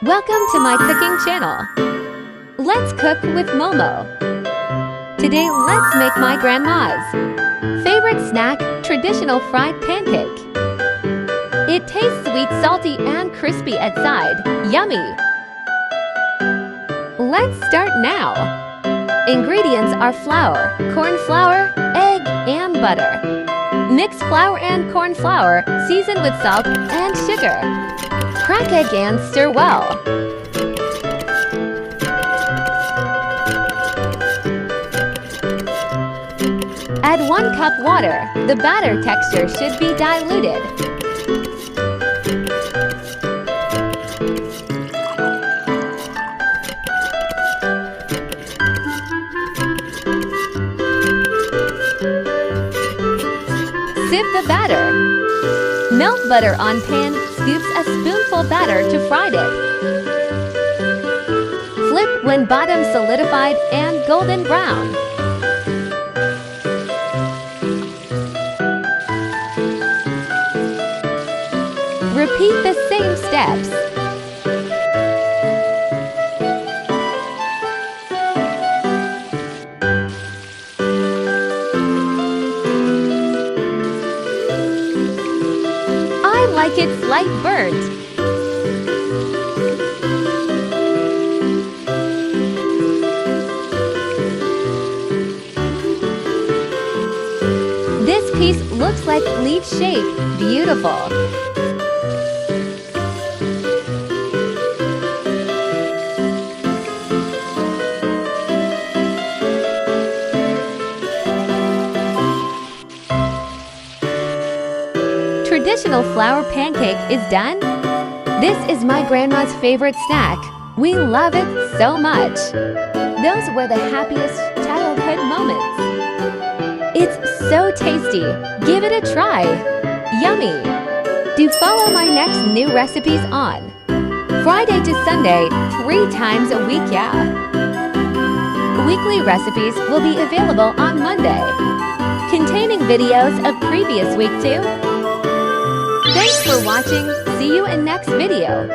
Welcome to my cooking channel. Let's cook with Momo. Today, let's make my grandma's favorite snack, traditional fried pancake. It tastes sweet, salty, and crispy outside. Yummy! Let's start now. Ingredients are flour, corn flour, egg, and butter. Mix flour and corn flour, season with salt and sugar. Crack egg and stir well. Add 1 cup water. The batter texture should be diluted. Sieve the batter. Melt butter on pan, scoops a spoonful batter to fry it. Flip when bottom solidified and golden brown. Repeat the same steps. I like it slight burnt. This piece looks like leaf shape. Beautiful. Traditional flour pancake is done. This is my grandma's favorite snack. We love it so much. Those were the happiest childhood moments. It's so tasty. Give it a try. Yummy. Do follow my next new recipes on Friday to Sunday, 3 times a week, yeah. Weekly recipes will be available on Monday, containing videos of previous week too. Thanks for watching. See you in next video.